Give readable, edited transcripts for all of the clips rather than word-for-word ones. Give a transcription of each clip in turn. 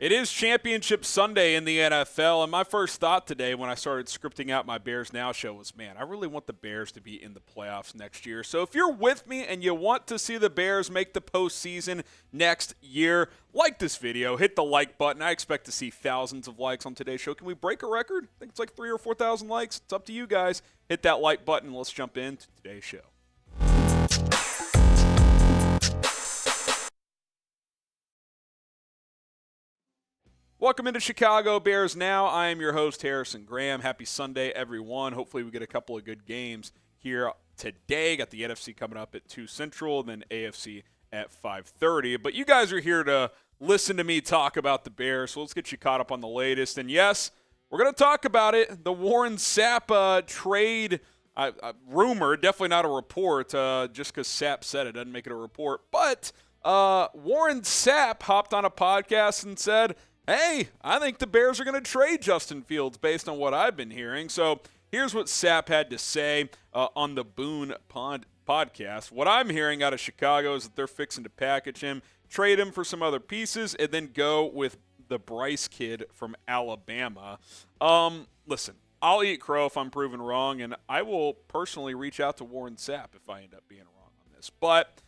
It is Championship Sunday in the NFL, and my first thought today when I started scripting out my Bears Now show was, man, I really want the Bears to be in the playoffs next year. So if you're with me and you want to see the Bears make the postseason next year, like this video, hit the like button. I expect to see thousands of likes on today's show. Can we break a record? I think it's like 3,000 or 4,000 likes. It's up to you guys. Hit that like button. Let's jump into today's show. Welcome into Chicago Bears Now. I am your host, Harrison Graham. Happy Sunday, everyone. Hopefully we get a couple of good games here today. Got the NFC coming up at 2 Central, then AFC at 5:30. But you guys are here to listen to me talk about the Bears, so let's get you caught up on the latest. And yes, we're going to talk about it. The Warren Sapp trade rumor, definitely not a report, just because Sapp said it doesn't make it a report. But Warren Sapp hopped on a podcast and said, hey, I think the Bears are going to trade Justin Fields based on what I've been hearing. So here's what Sapp had to say on the Boone Podcast. What I'm hearing out of Chicago is that they're fixing to package him, trade him for some other pieces, and then go with the Bryce kid from Alabama. Listen, I'll eat crow if I'm proven wrong, and I will personally reach out to Warren Sapp if I end up being wrong on this. But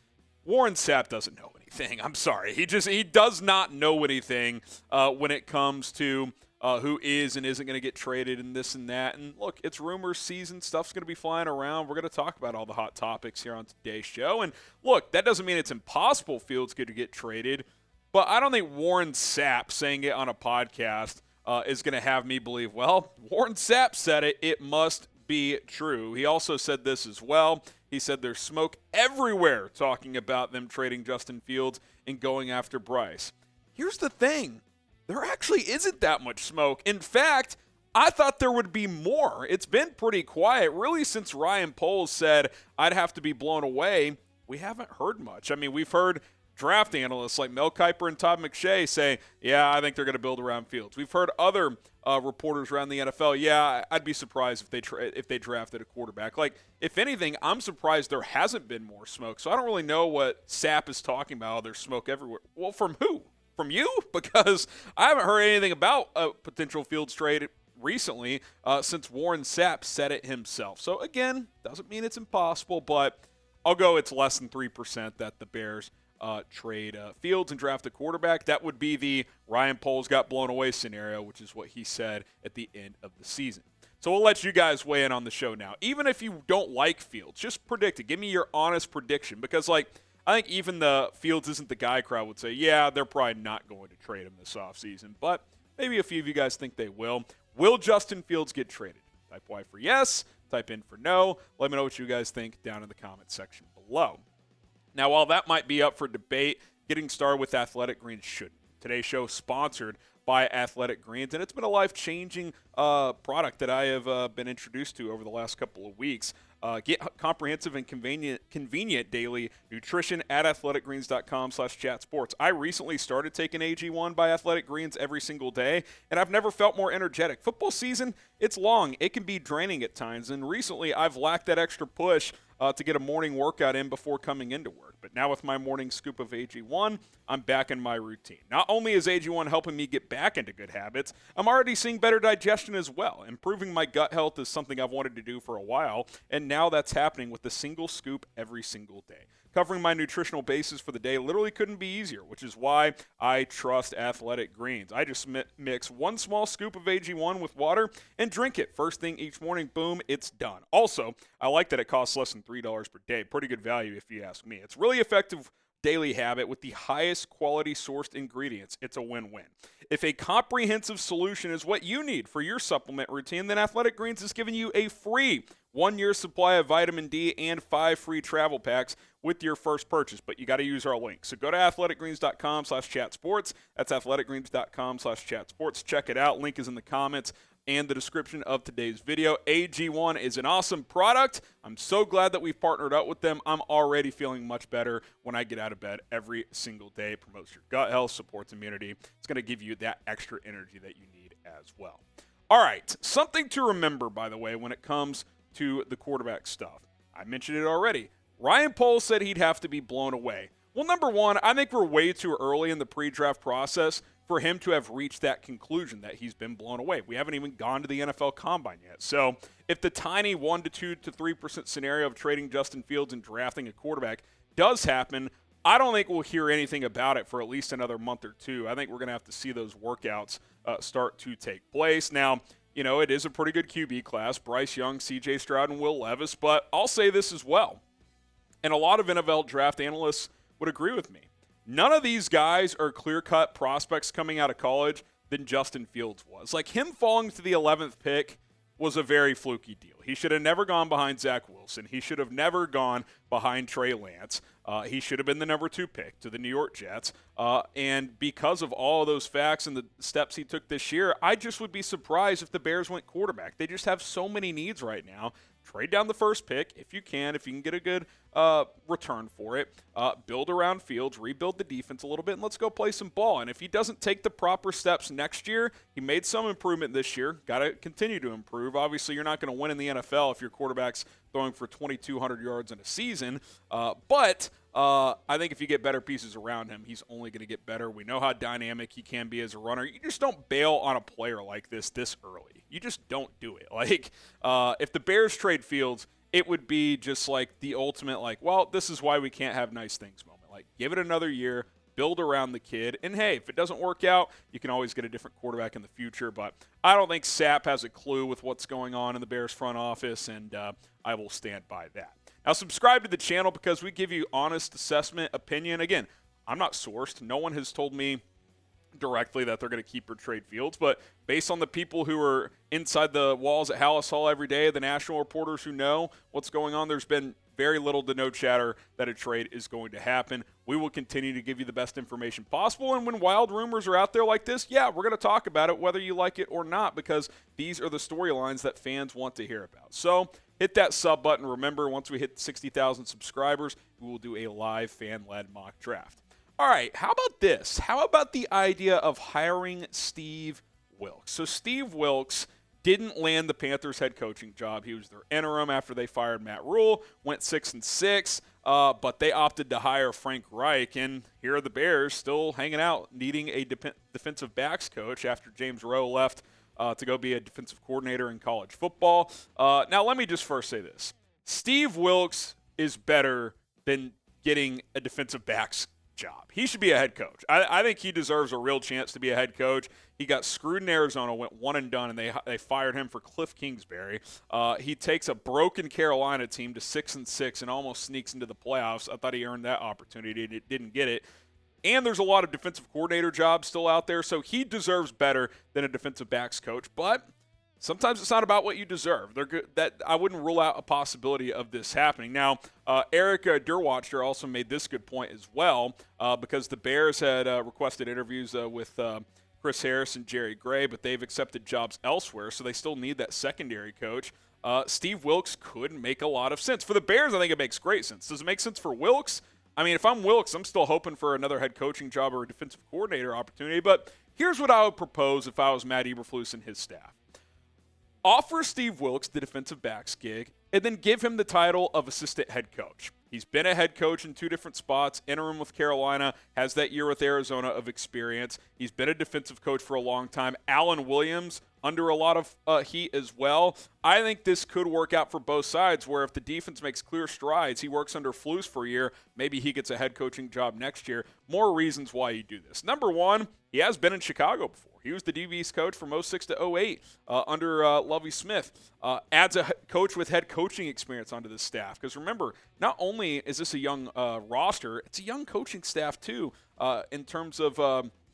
Warren Sapp doesn't know anything. I'm sorry. He does not know anything when it comes to who is and isn't going to get traded and this and that. And look, it's rumor season. Stuff's going to be flying around. We're going to talk about all the hot topics here on today's show. And look, that doesn't mean it's impossible Fields could get traded, but I don't think Warren Sapp saying it on a podcast is going to have me believe, well, Warren Sapp said it. It must be true. He also said this as well. He said there's smoke everywhere talking about them trading Justin Fields and going after Bryce. Here's the thing. There actually isn't that much smoke. In fact, I thought there would be more. It's been pretty quiet. Really, since Ryan Poles said I'd have to be blown away, we haven't heard much. I mean, we've heard draft analysts like Mel Kiper and Todd McShay say, yeah, I think they're going to build around Fields. We've heard other reporters around the NFL, yeah, I'd be surprised if they drafted a quarterback. Like, if anything, I'm surprised there hasn't been more smoke. So I don't really know what Sapp is talking about. Oh, there's smoke everywhere. Well, from who? From you? Because I haven't heard anything about a potential Fields trade recently since Warren Sapp said it himself. So again, doesn't mean it's impossible, but I'll go it's less than 3% that the Bears trade Fields and draft a quarterback. That would be the Ryan Poles got blown away scenario, which is what he said at the end of the season. So we'll let you guys weigh in on the show now. Even if you don't like Fields, just predict it. Give me your honest prediction, because I think even the Fields isn't the guy crowd would say, yeah, they're probably not going to trade him this offseason, but maybe a few of you guys think they will. Will Justin Fields get traded? Type Y for yes, type in for no. Let me know what you guys think down in the comment section below. Now, while that might be up for debate, getting started with Athletic Greens shouldn't. Today's show is sponsored by Athletic Greens, and it's been a life-changing product that I have been introduced to over the last couple of weeks. Get comprehensive and convenient daily nutrition at athleticgreens.com/chatsports. I recently started taking AG1 by Athletic Greens every single day, and I've never felt more energetic. Football season, it's long. It can be draining at times, and recently I've lacked that extra push to get a morning workout in before coming into work. But now with my morning scoop of AG1, I'm back in my routine. Not only is AG1 helping me get back into good habits, I'm already seeing better digestion as well. Improving my gut health is something I've wanted to do for a while, and now that's happening with a single scoop every single day. Covering my nutritional bases for the day literally couldn't be easier, which is why I trust Athletic Greens. I just mix one small scoop of AG1 with water and drink it first thing each morning. Boom, it's done. Also, I like that it costs less than $3 per day. Pretty good value if you ask me. It's really effective daily habit with the highest quality sourced ingredients. It's a win-win. If a comprehensive solution is what you need for your supplement routine, then Athletic Greens is giving you a free 1-year supply of vitamin D and 5 free travel packs with your first purchase, but you got to use our link. So go to athleticgreens.com/chatsports. That's athleticgreens.com/chatsports. Check it out. Link is in the comments and the description of today's video. AG1 is an awesome product. I'm so glad that we've partnered up with them. I'm already feeling much better when I get out of bed every single day. It promotes your gut health, supports immunity. It's going to give you that extra energy that you need as well. All right, something to remember, by the way, when it comes to the quarterback stuff. I mentioned it already. Ryan Poles said he'd have to be blown away. Well, number one, I think we're way too early in the pre-draft process for him to have reached that conclusion that he's been blown away. We haven't even gone to the NFL Combine yet. So if the tiny 1 to 2 to 3% scenario of trading Justin Fields and drafting a quarterback does happen, I don't think we'll hear anything about it for at least another month or two. I think we're going to have to see those workouts start to take place. Now, it is a pretty good QB class, Bryce Young, C.J. Stroud, and Will Levis, but I'll say this as well, and a lot of NFL draft analysts would agree with me. None of these guys are clear-cut prospects coming out of college than Justin Fields was. Like, him falling to the 11th pick was a very fluky deal. He should have never gone behind Zach Wilson. He should have never gone behind Trey Lance. He should have been the number 2 pick to the New York Jets. And because of all of those facts and the steps he took this year, I just would be surprised if the Bears went quarterback. They just have so many needs right now. Trade down the first pick if you can get a good return for it. Build around Fields, rebuild the defense a little bit, and let's go play some ball. And if he doesn't take the proper steps next year, he made some improvement this year. Got to continue to improve. Obviously, you're not going to win in the NFL if your quarterback's throwing for 2,200 yards in a season. But I think if you get better pieces around him, he's only going to get better. We know how dynamic he can be as a runner. You just don't bail on a player like this early. You just don't do it. Like, if the Bears trade Fields, it would be just like the ultimate, like, well, this is why we can't have nice things moment. Like, give it another year, build around the kid, and hey, if it doesn't work out, you can always get a different quarterback in the future. But I don't think Sapp has a clue with what's going on in the Bears front office, and I will stand by that. Now, subscribe to the channel because we give you honest assessment, opinion. Again, I'm not sourced. No one has told me directly that they're going to keep or trade Fields, but based on the people who are inside the walls at Hallis Hall every day, the national reporters who know what's going on, there's been very little to no chatter that a trade is going to happen. We will continue to give you the best information possible, and when wild rumors are out there like this, yeah, we're going to talk about it whether you like it or not, because these are the storylines that fans want to hear about. So hit that sub button. Remember, once we hit 60,000 subscribers, we will do a live fan-led mock draft. All right, how about this? How about the idea of hiring Steve Wilks? So Steve Wilks didn't land the Panthers head coaching job. He was their interim after they fired Matt Rule, went 6-6, but they opted to hire Frank Reich, and here are the Bears still hanging out, needing a defensive backs coach after James Rowe left to go be a defensive coordinator in college football. Now, let me just first say this. Steve Wilks is better than getting a defensive backs job. He should be a head coach. I think he deserves a real chance to be a head coach. He got screwed in Arizona, went one and done, and they fired him for Cliff Kingsbury. He takes a broken Carolina team to 6-6 and almost sneaks into the playoffs. I thought he earned that opportunity, and didn't get it. And there's a lot of defensive coordinator jobs still out there, so he deserves better than a defensive backs coach. But sometimes it's not about what you deserve. They're good. That I wouldn't rule out a possibility of this happening. Now, Eric Derwatcher also made this good point as well, because the Bears had requested interviews with Chris Harris and Jerry Gray, but they've accepted jobs elsewhere, so they still need that secondary coach. Steve Wilks could make a lot of sense. For the Bears, I think it makes great sense. Does it make sense for Wilks? I mean, if I'm Wilks, I'm still hoping for another head coaching job or a defensive coordinator opportunity, but here's what I would propose if I was Matt Eberflus and his staff. Offer Steve Wilks the defensive backs gig, and then give him the title of assistant head coach. He's been a head coach in 2 different spots, interim with Carolina, has that year with Arizona of experience. He's been a defensive coach for a long time. Alan Williams under a lot of heat as well. I think this could work out for both sides, where if the defense makes clear strides, he works under Flus for a year, maybe he gets a head coaching job next year. More reasons why you do this. Number one, he has been in Chicago before. He was the DBs coach from 06 to 08 under Lovie Smith. Adds a coach with head coaching experience onto this staff. Because remember, not only is this a young roster, it's a young coaching staff too, in terms of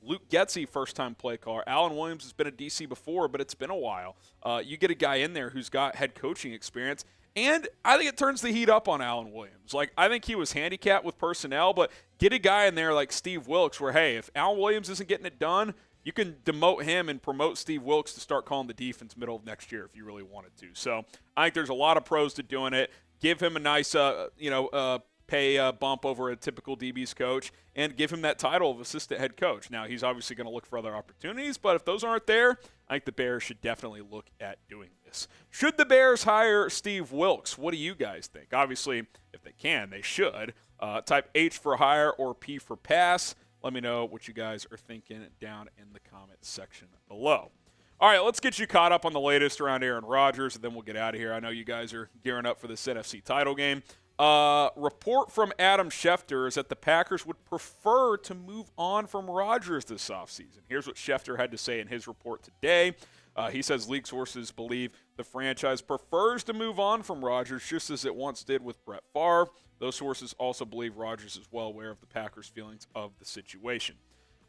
Luke Getsy, first-time play caller. Alan Williams has been a DC before, but it's been a while. You get a guy in there who's got head coaching experience, and I think it turns the heat up on Alan Williams. Like, I think he was handicapped with personnel, but get a guy in there like Steve Wilks where, hey, if Alan Williams isn't getting it done, you can demote him and promote Steve Wilks to start calling the defense middle of next year if you really wanted to. So I think there's a lot of pros to doing it. Give him a nice, pay bump over a typical DB's coach, and give him that title of assistant head coach. Now, he's obviously going to look for other opportunities, but if those aren't there, I think the Bears should definitely look at doing this. Should the Bears hire Steve Wilks? What do you guys think? Obviously, if they can, they should. Type H for hire or P for pass. Let me know what you guys are thinking down in the comments section below. All right, let's get you caught up on the latest around Aaron Rodgers, and then we'll get out of here. I know you guys are gearing up for this NFC title game. Report from Adam Schefter is that the Packers would prefer to move on from Rodgers this offseason. Here's what Schefter had to say in his report today. He says league sources believe the franchise prefers to move on from Rodgers just as it once did with Brett Favre. Those sources also believe Rodgers is well aware of the Packers' feelings of the situation.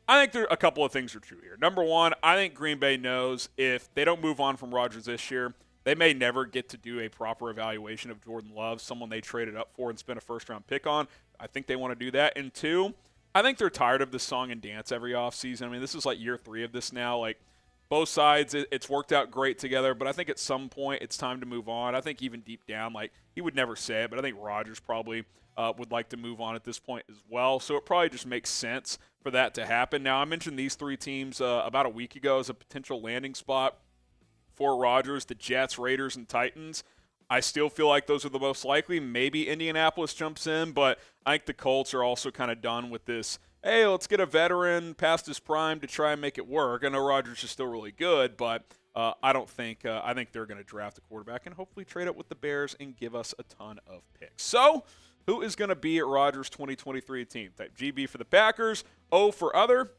I think a couple of things are true here. Number one, I think Green Bay knows if they don't move on from Rodgers this year, they may never get to do a proper evaluation of Jordan Love, someone they traded up for and spent a first-round pick on. I think they want to do that. And two, I think they're tired of this song and dance every offseason. I mean, this is like year 3 of this now. Like, both sides, it's worked out great together, but I think at some point it's time to move on. I think even deep down, like, he would never say it, but I think Rodgers probably would like to move on at this point as well. So it probably just makes sense for that to happen. Now, I mentioned these 3 teams about a week ago as a potential landing spot for Rodgers, the Jets, Raiders, and Titans. I still feel like those are the most likely. Maybe Indianapolis jumps in, but I think the Colts are also kind of done with this, hey, let's get a veteran past his prime to try and make it work. I know Rodgers is still really good, but I think they're going to draft a quarterback and hopefully trade it with the Bears and give us a ton of picks. So, who is going to be at Rodgers' 2023 team? Type GB for the Packers, O for other.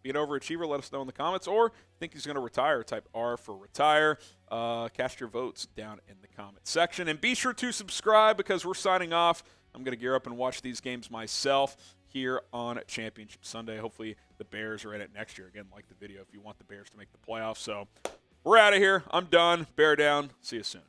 Be an overachiever, let us know in the comments. Or think he's going to retire, type R for retire. Cast your votes down in the comments section. And be sure to subscribe because we're signing off. I'm going to gear up and watch these games myself here on Championship Sunday. Hopefully the Bears are in it next year. Again, like the video if you want the Bears to make the playoffs. So we're out of here. I'm done. Bear down. See you soon.